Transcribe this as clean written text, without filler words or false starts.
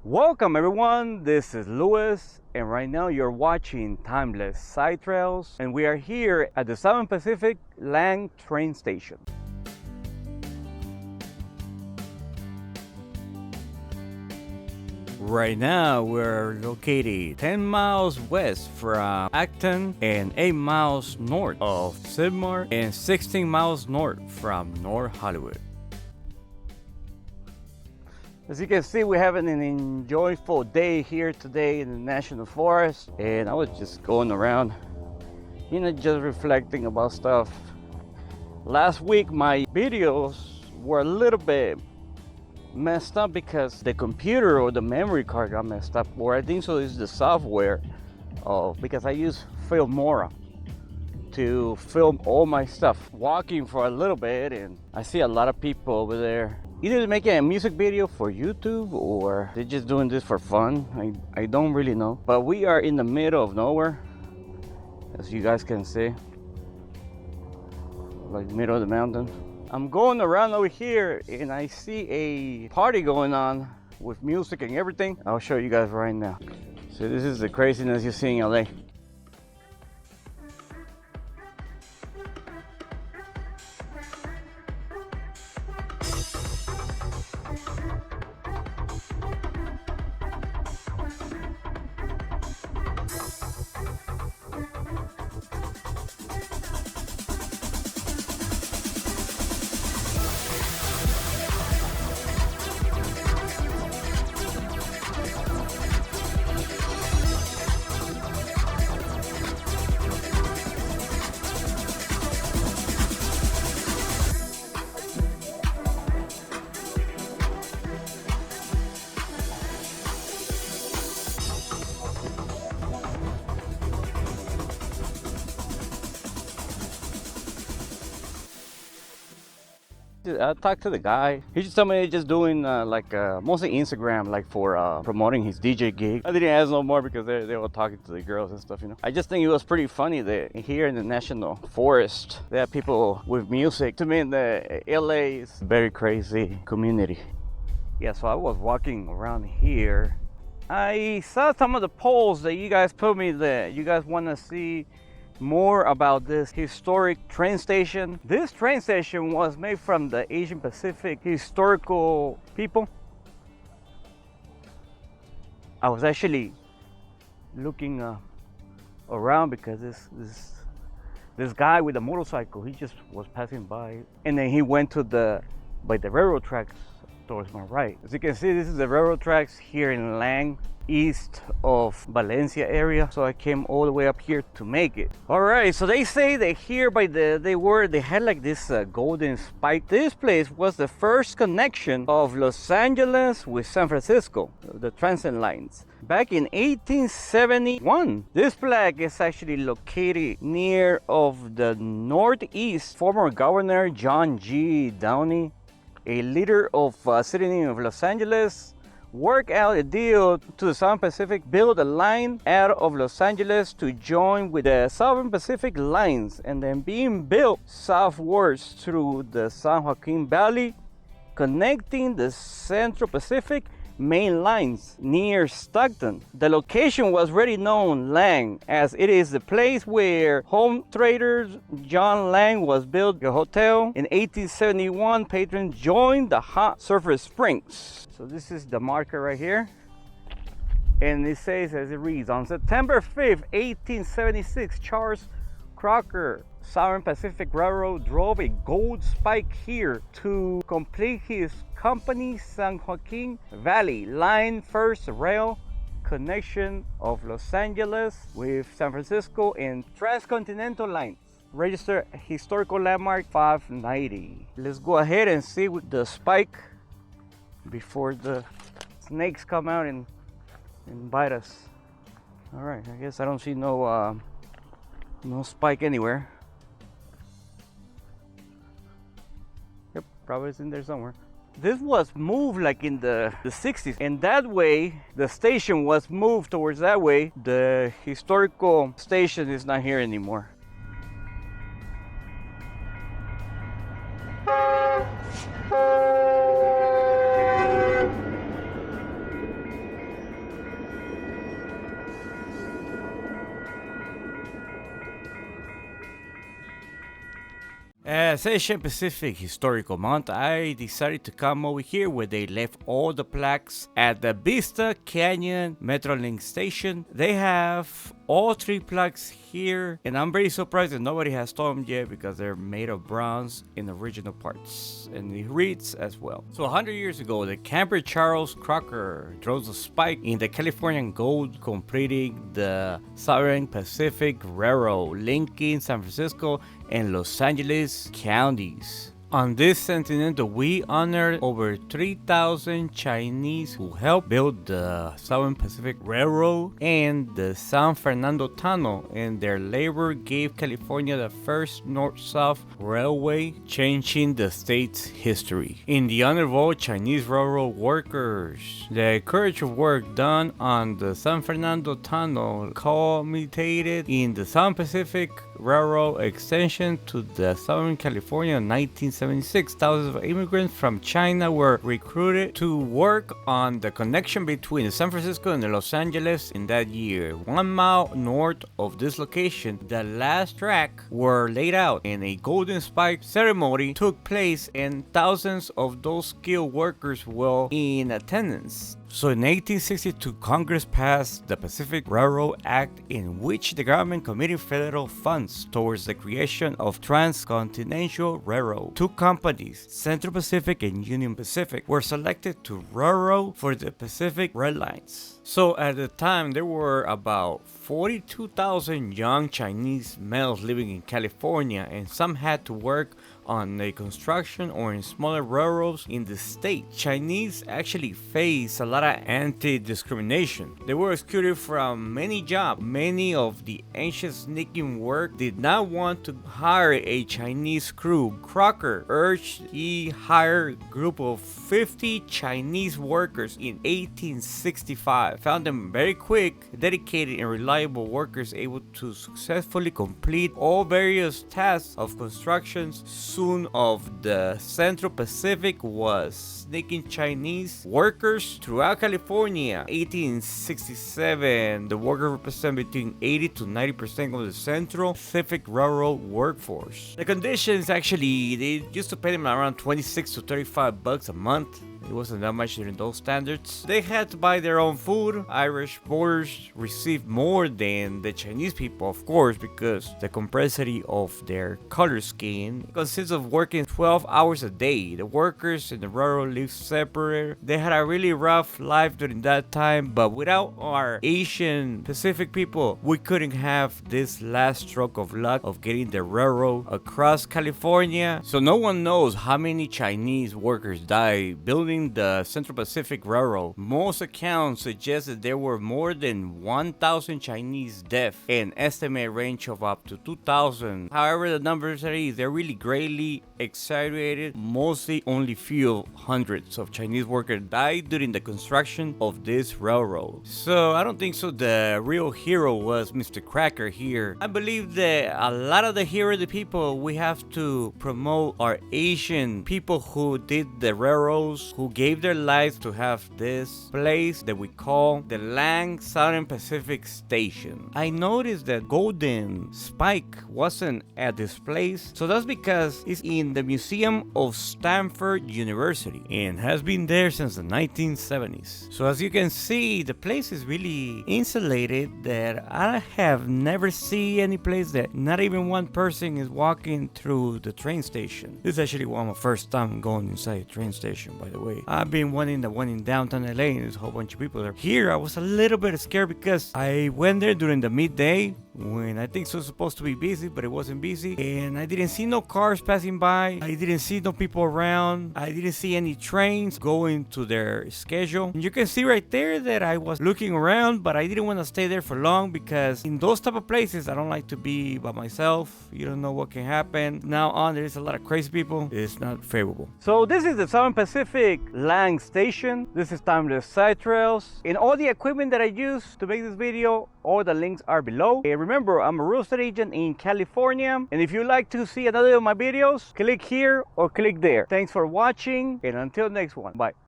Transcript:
Welcome everyone, this is Louis, and right now you're watching Timeless Side Trails, and we are here at the Southern Pacific Lang train station. Right now we're located 10 miles west from Acton and 8 miles north of Sydmar and 16 miles north from North Hollywood. As you can see, we're having an enjoyable day here today in the National Forest, and I was just going around, just reflecting about stuff. Last week my videos were a little bit messed up because the computer or the memory card got messed up, or I think so is the software, because I use Filmora to film all my stuff. Walking for a little bit, and I see a lot of people over there either making a music video for YouTube or they're just doing this for fun. I don't really know, but we are in the middle of nowhere, as you guys can see, like middle of the mountain. I'm going around over here and I see a party going on with music and everything. I'll show you guys right now. So this is the craziness you see in LA. I talked to the guy. He just told me he's just doing mostly Instagram, like for promoting his DJ gig. I didn't ask no more because they were talking to the girls and stuff, I just think it was pretty funny that here in the National Forest, there are people with music. To me, the LA is a very crazy community. Yeah, so I was walking around here. I saw some of the polls that you guys put me that you guys want to see more about this historic train station. This train station was made from the Asian Pacific historical people. I was actually looking around because this guy with a motorcycle, he just was passing by, and then he went to by the railroad tracks towards my right. As you can see, this is the railroad tracks here in Lang, east of Valencia area, so I came all the way up here to make it. All right, so they say that here by they had like this golden spike. This place was the first connection of Los Angeles with San Francisco, the transit lines, back in 1871. This plaque is actually located near of the northeast. Former Governor John G. Downey, a leader of city of Los Angeles, worked out a deal to the Southern Pacific, build a line out of Los Angeles to join with the Southern Pacific lines, and then being built southwards through the San Joaquin Valley, connecting the Central Pacific main lines near Stockton. The location was already known Lang, as it is the place where home traders John Lang was built a hotel. In 1871, patrons joined the hot surface springs. So this is the marker right here, and it says, as it reads, on September 5th, 1876, Charles Crocker, Southern Pacific Railroad, drove a gold spike here to complete his company San Joaquin Valley line, first rail connection of Los Angeles with San Francisco and Transcontinental lines. Registered historical landmark 590. Let's go ahead and see with the spike before the snakes come out and bite us. All right, I guess I don't see no spike anywhere. Yep, probably it's in there somewhere. This was moved like in the 60s, and that way the station was moved towards that way. The historical station is not here anymore. As Asian Pacific Historical Month, I decided to come over here where they left all the plaques at the Vista Canyon Metrolink station. They have all 3 plaques here, and I'm very surprised that nobody has stole them yet because they're made of bronze in original parts, and it reads as well. So 100 years ago, the camper Charles Crocker throws a spike in the Californian gold, completing the Southern Pacific Railroad, linking San Francisco and Los Angeles counties. On this Centennial, we honored over 3,000 Chinese who helped build the Southern Pacific Railroad and the San Fernando Tunnel, and their labor gave California the first north-south railway, changing the state's history. In the honor of all Chinese railroad workers, the courageous work done on the San Fernando Tunnel culminated in the Southern Pacific Railroad extension to the Southern California in 1976. Thousands of immigrants from China were recruited to work on the connection between San Francisco and Los Angeles in that year. 1 mile north of this location, the last track were laid out and a golden spike ceremony took place, and thousands of those skilled workers were in attendance. So in 1862, Congress passed the Pacific Railroad Act, in which the government committed federal funds towards the creation of Transcontinental Railroad. 2 companies, Central Pacific and Union Pacific, were selected to railroad for the Pacific Rail Lines. So at the time, there were about 42,000 young Chinese males living in California, and some had to work on a construction or in smaller railroads in the state. Chinese actually faced a lot of anti-discrimination. They were excluded from many jobs. Many of the ancient sneaking work did not want to hire a Chinese crew. Crocker urged he hire a group of 50 Chinese workers in 1865. Found them very quick, dedicated and reliable workers able to successfully complete all various tasks of constructions. Soon of the Central Pacific was sneaking Chinese workers throughout California. 1867, the workers represent between 80 to 90% of the Central Pacific Railroad workforce. The conditions, actually, they used to pay them around 26 to 35 bucks a month. It wasn't that much during those standards. They had to buy their own food. Irish boarders received more than the Chinese people, of course, because the complexity of their color scheme consists of working 12 hours a day. The workers in the railroad lived separate. They had a really rough life during that time, but without our Asian Pacific people, we couldn't have this last stroke of luck of getting the railroad across California. So no one knows how many Chinese workers died building the Central Pacific Railroad. Most accounts suggest that there were more than 1,000 Chinese deaths, an estimated range of up to 2,000. However, the numbers they're really greatly exaggerated. Mostly only few hundreds of Chinese workers died during the construction of this railroad. So I don't think so the real hero was Mr. Crocker here. I believe that a lot of the hero of the people, we have to promote our Asian people who did the railroads, who gave their lives to have this place that we call the Lang Southern Pacific Station. I noticed that golden spike wasn't at this place, so that's because it's in the Museum of Stanford University and has been there since the 1970s. So as you can see, the place is really insulated, that I have never seen any place that not even one person is walking through the train station. This is actually one of my first time going inside a train station, by the way. I've been wanting the one in downtown LA, and there's a whole bunch of people there. Here, I was a little bit scared because I went there during the midday when I think it was supposed to be busy, but it wasn't busy, and I didn't see no cars passing by. I didn't see no people around. I didn't see any trains going to their schedule. And you can see right there that I was looking around, but I didn't want to stay there for long because in those type of places, I don't like to be by myself. You don't know what can happen. Now on, there's a lot of crazy people. It's not favorable. So this is the Southern Pacific Lang Station. This is timeless side trails. And all the equipment that I use to make this video, all the links are below. Remember, I'm a real estate agent in California, and if you'd like to see another of my videos, click here or click there. Thanks for watching, and until next one, bye.